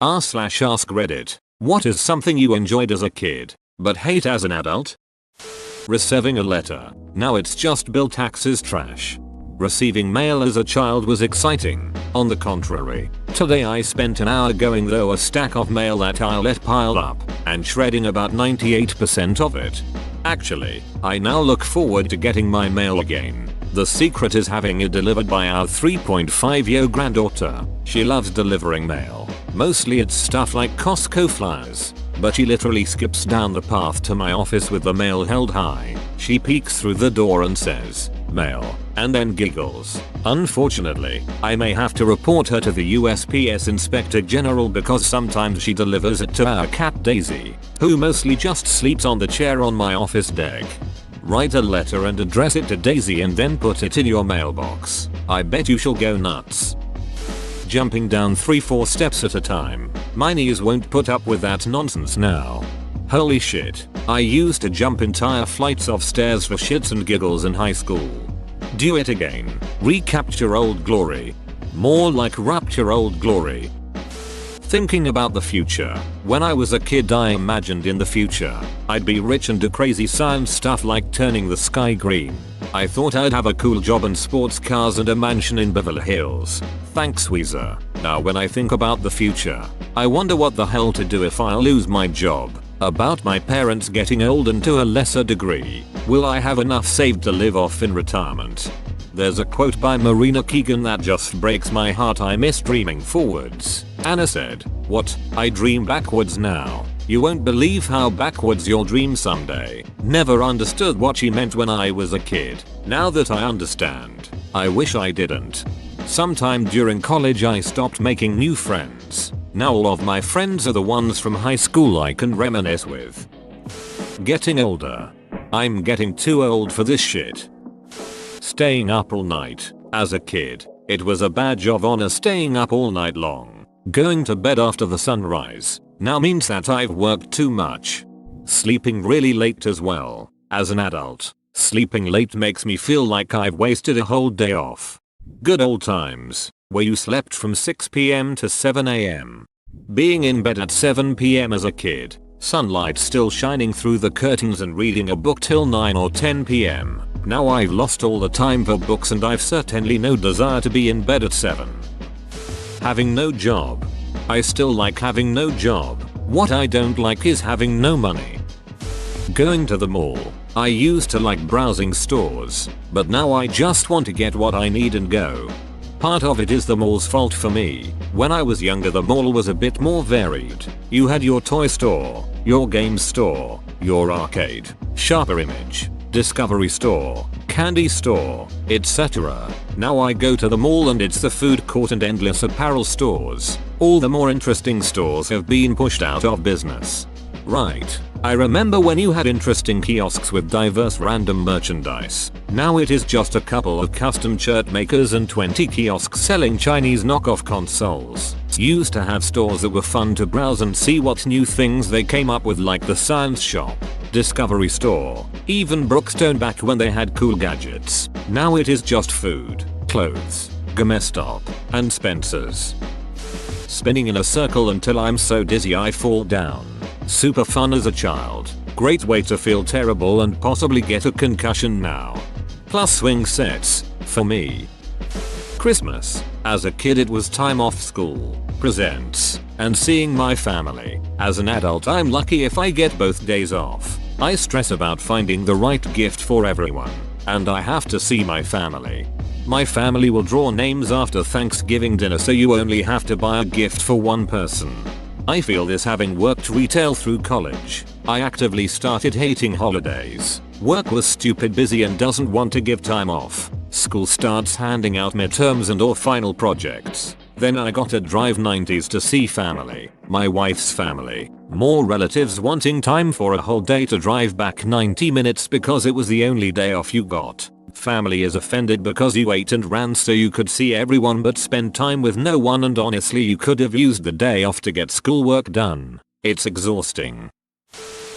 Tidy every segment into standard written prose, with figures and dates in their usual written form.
r/ask Reddit. What is something you enjoyed as a kid, but hate as an adult? Receiving a letter. Now it's just bill taxes trash. Receiving mail as a child was exciting. On the contrary, today I spent an hour going through a stack of mail that I let pile up and shredding about 98% of it. Actually, I now look forward to getting my mail again. The secret is having it delivered by our 3.5-year granddaughter. She loves delivering mail. Mostly it's stuff like Costco flyers. But she literally skips down the path to my office with the mail held high. She peeks through the door and says, "Mail," and then giggles. Unfortunately, I may have to report her to the USPS Inspector General because sometimes she delivers it to our cat Daisy, who mostly just sleeps on the chair on my office deck. Write a letter and address it to Daisy and then put it in your mailbox. I bet you she'll go nuts. Jumping down 3-4 steps at a time. My knees won't put up with that nonsense now. Holy shit, I used to jump entire flights of stairs for shits and giggles in high school. Do it again. Recapture old glory. More like rapture old glory. Thinking about the future. When I was a kid I imagined in the future, I'd be rich and do crazy science stuff like turning the sky green. I thought I'd have a cool job and sports cars and a mansion in Beverly Hills. Thanks Weezer. Now when I think about the future, I wonder what the hell to do if I lose my job. About my parents getting old and to a lesser degree, will I have enough saved to live off in retirement? There's a quote by Marina Keegan that just breaks my heart. I miss dreaming forwards. Anna said, "What? I dream backwards now. You won't believe how backwards you'll dream someday." Never understood what she meant when I was a kid. Now that I understand, I wish I didn't. Sometime during college I stopped making new friends. Now all of my friends are the ones from high school I can reminisce with. Getting older. I'm getting too old for this shit. Staying up all night. As a kid, it was a badge of honor staying up all night long. Going to bed after the sunrise now means that I've worked too much. Sleeping really late as well. As an adult, sleeping late makes me feel like I've wasted a whole day off. Good old times, where you slept from 6 PM to 7 AM. Being in bed at 7 PM as a kid, sunlight still shining through the curtains and reading a book till 9 or 10 PM. Now I've lost all the time for books and I've certainly no desire to be in bed at 7. Having no job. I still like having no job. What I don't like is having no money. Going to the mall. I used to like browsing stores, but now I just want to get what I need and go. Part of it is the mall's fault for me. When I was younger the mall was a bit more varied. You had your toy store, your game store, your arcade, Sharper Image, Discovery store, candy store, etc. Now I go to the mall and it's the food court and endless apparel stores. All the more interesting stores have been pushed out of business. Right. I remember when you had interesting kiosks with diverse random merchandise. Now it is just a couple of custom shirt makers and 20 kiosks selling Chinese knockoff consoles. Used to have stores that were fun to browse and see what new things they came up with, like the Science Shop, Discovery Store, even Brookstone back when they had cool gadgets. Now it is just food, clothes, GameStop, and Spencer's. Spinning in a circle until I'm so dizzy I fall down. Super fun as a child. Great way to feel terrible and possibly get a concussion now. Plus swing sets, for me. Christmas. As a kid it was time off school, presents, and seeing my family. As an adult I'm lucky if I get both days off. I stress about finding the right gift for everyone, and I have to see my family. My family will draw names after Thanksgiving dinner, so you only have to buy a gift for one person. I feel this having worked retail through college. I actively started hating holidays. Work was stupid busy and doesn't want to give time off. School starts handing out midterms and or final projects. Then I got to drive 90s to see family, my wife's family. More relatives wanting time for a whole day to drive back 90 minutes because it was the only day off you got. Family is offended because you ate and ran so you could see everyone but spend time with no one, and honestly you could have used the day off to get schoolwork done. It's exhausting.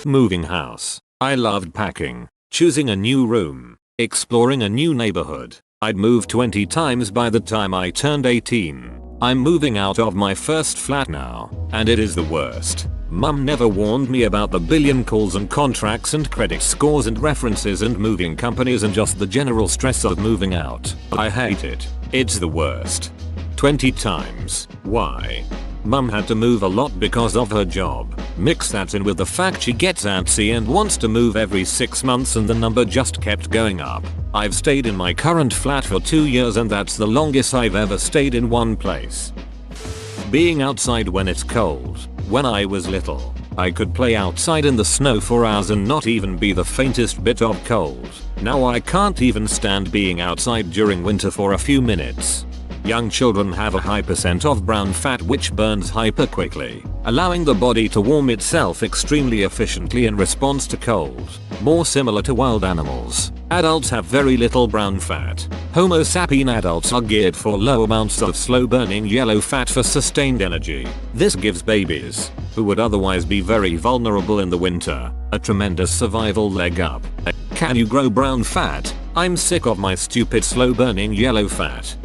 Moving house. I loved packing, choosing a new room, exploring a new neighborhood. I'd moved 20 times by the time I turned 18. I'm moving out of my first flat now, and it is the worst. Mum never warned me about the billion calls and contracts and credit scores and references and moving companies and just the general stress of moving out. I hate it. It's the worst. 20 times. Why? Mum had to move a lot because of her job. Mix that in with the fact she gets antsy and wants to move every 6 months and the number just kept going up. I've stayed in my current flat for 2 years and that's the longest I've ever stayed in one place. Being outside when it's cold. When I was little, I could play outside in the snow for hours and not even be the faintest bit of cold. Now I can't even stand being outside during winter for a few minutes. Young children have a high percent of brown fat which burns hyper quickly, allowing the body to warm itself extremely efficiently in response to cold, more similar to wild animals. Adults have very little brown fat. Homo sapien adults are geared for low amounts of slow burning yellow fat for sustained energy. This gives babies, who would otherwise be very vulnerable in the winter, a tremendous survival leg up. Can you grow brown fat? I'm sick of my stupid slow burning yellow fat.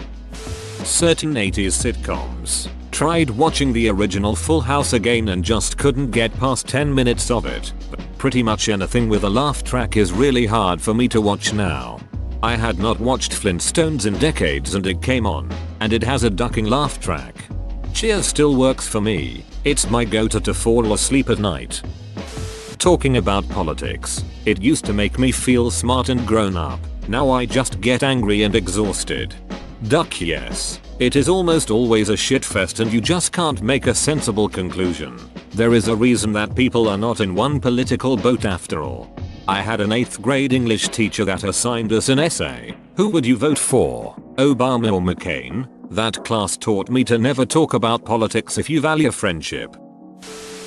Certain 80s sitcoms. Tried watching the original Full House again and just couldn't get past 10 minutes of it. Pretty much anything with a laugh track is really hard for me to watch now. I had not watched Flintstones in decades and it came on, and it has a ducking laugh track. Cheers still works for me. It's my go-to to fall asleep at night. Talking about politics. It used to make me feel smart and grown up. Now I just get angry and exhausted. Duck yes. It is almost always a shitfest and you just can't make a sensible conclusion. There is a reason that people are not in one political boat after all. I had an 8th grade English teacher that assigned us an essay. Who would you vote for? Obama or McCain? That class taught me to never talk about politics if you value friendship.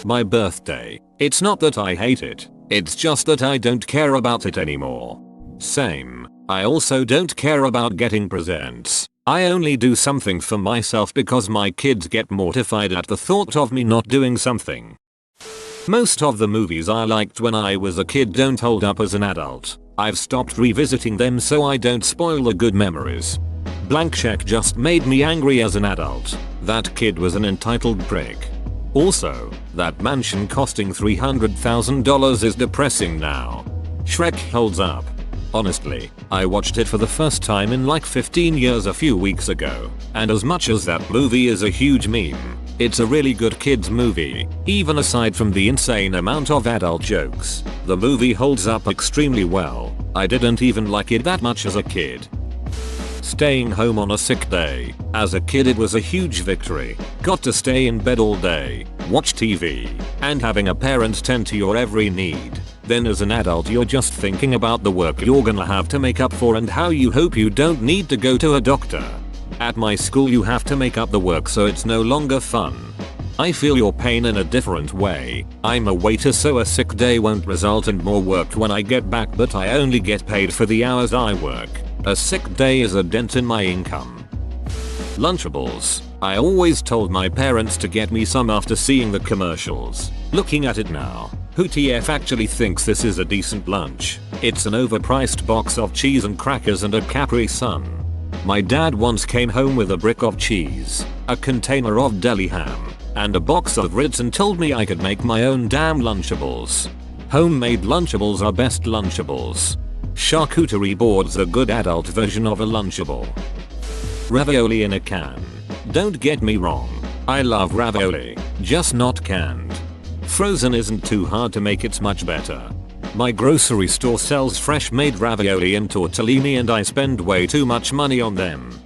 My birthday. It's not that I hate it. It's just that I don't care about it anymore. Same. I also don't care about getting presents. I only do something for myself because my kids get mortified at the thought of me not doing something. Most of the movies I liked when I was a kid don't hold up as an adult. I've stopped revisiting them so I don't spoil the good memories. Blank Check just made me angry as an adult. That kid was an entitled prick. Also, that mansion costing $300,000 is depressing now. Shrek holds up. Honestly, I watched it for the first time in like 15 years a few weeks ago, and as much as that movie is a huge meme, it's a really good kids movie. Even aside from the insane amount of adult jokes, the movie holds up extremely well. I didn't even like it that much as a kid. Staying home on a sick day. As a kid it was a huge victory. Got to stay in bed all day, watch TV, and having a parent tend to your every need. Then as an adult you're just thinking about the work you're gonna have to make up for and how you hope you don't need to go to a doctor. At my school you have to make up the work so it's no longer fun. I feel your pain in a different way. I'm a waiter so a sick day won't result in more work when I get back but I only get paid for the hours I work. A sick day is a dent in my income. Lunchables. I always told my parents to get me some after seeing the commercials. Looking at it now, who TF actually thinks this is a decent lunch? It's an overpriced box of cheese and crackers and a Capri Sun. My dad once came home with a brick of cheese, a container of deli ham, and a box of Ritz and told me I could make my own damn Lunchables. Homemade Lunchables are best Lunchables. Charcuterie board's a good adult version of a Lunchable. Ravioli in a can. Don't get me wrong, I love ravioli, just not canned. Frozen isn't too hard to make, it's much better. My grocery store sells fresh made ravioli and tortellini and I spend way too much money on them.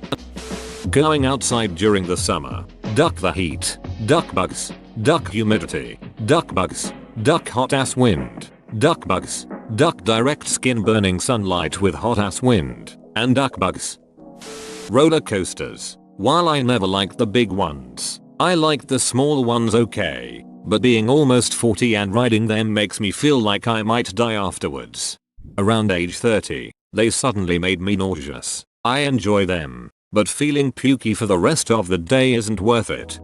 Going outside during the summer. Duck the heat. Duck bugs. Duck humidity. Duck bugs. Duck hot ass wind. Duck bugs. Duck direct skin burning sunlight with hot ass wind. And duck bugs. Roller coasters. While I never liked the big ones, I liked the small ones okay. But being almost 40 and riding them makes me feel like I might die afterwards. Around age 30, they suddenly made me nauseous. I enjoy them, but feeling pukey for the rest of the day isn't worth it.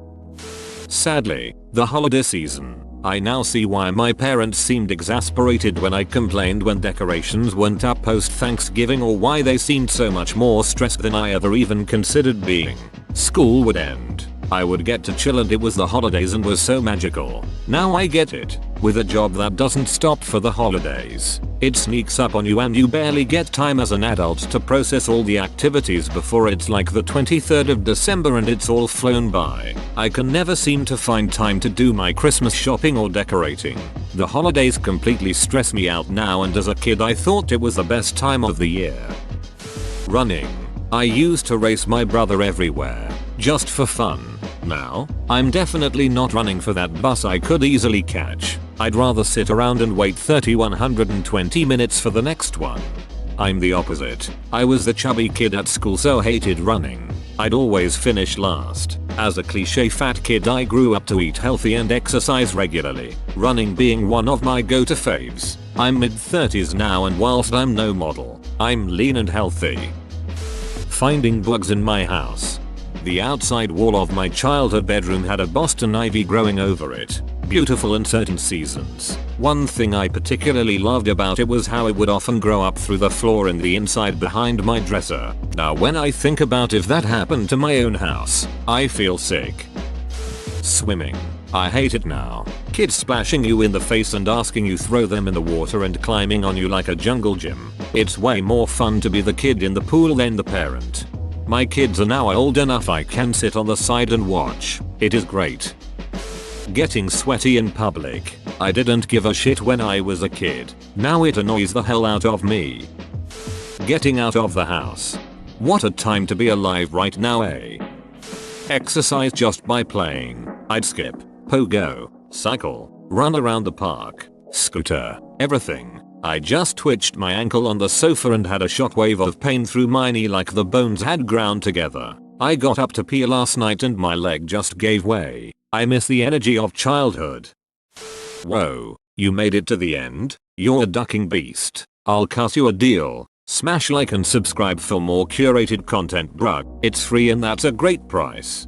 Sadly, the holiday season. I now see why my parents seemed exasperated when I complained when decorations went up post Thanksgiving or why they seemed so much more stressed than I ever even considered being. School would end. I would get to chill and it was the holidays and was so magical. Now I get it. With a job that doesn't stop for the holidays, it sneaks up on you and you barely get time as an adult to process all the activities before it's like the 23rd of December and it's all flown by. I can never seem to find time to do my Christmas shopping or decorating. The holidays completely stress me out now, and as a kid I thought it was the best time of the year. Running. I used to race my brother everywhere, just for fun. Now, I'm definitely not running for that bus I could easily catch. I'd rather sit around and wait 120 minutes for the next one. I'm the opposite. I was the chubby kid at school, so hated running. I'd always finish last. As a cliche fat kid, I grew up to eat healthy and exercise regularly, running being one of my go-to faves. I'm mid-30s now, and whilst I'm no model, I'm lean and healthy. Finding bugs in my house. The outside wall of my childhood bedroom had a Boston ivy growing over it. Beautiful in certain seasons. One thing I particularly loved about it was how it would often grow up through the floor in the inside behind my dresser. Now when I think about if that happened to my own house, I feel sick. Swimming. I hate it now. Kids splashing you in the face and asking you throw them in the water and climbing on you like a jungle gym. It's way more fun to be the kid in the pool than the parent. My kids are now old enough I can sit on the side and watch. It is great. Getting sweaty in public. I didn't give a shit when I was a kid. Now it annoys the hell out of me. Getting out of the house. What a time to be alive right now, eh? Exercise just by playing. I'd skip, pogo, cycle, run around the park, scooter, everything. I just twitched my ankle on the sofa and had a shockwave of pain through my knee like the bones had ground together. I got up to pee last night and my leg just gave way. I miss the energy of childhood. Whoa, you made it to the end? You're a ducking beast. I'll cut you a deal. Smash like and subscribe for more curated content, bruh. It's free and that's a great price.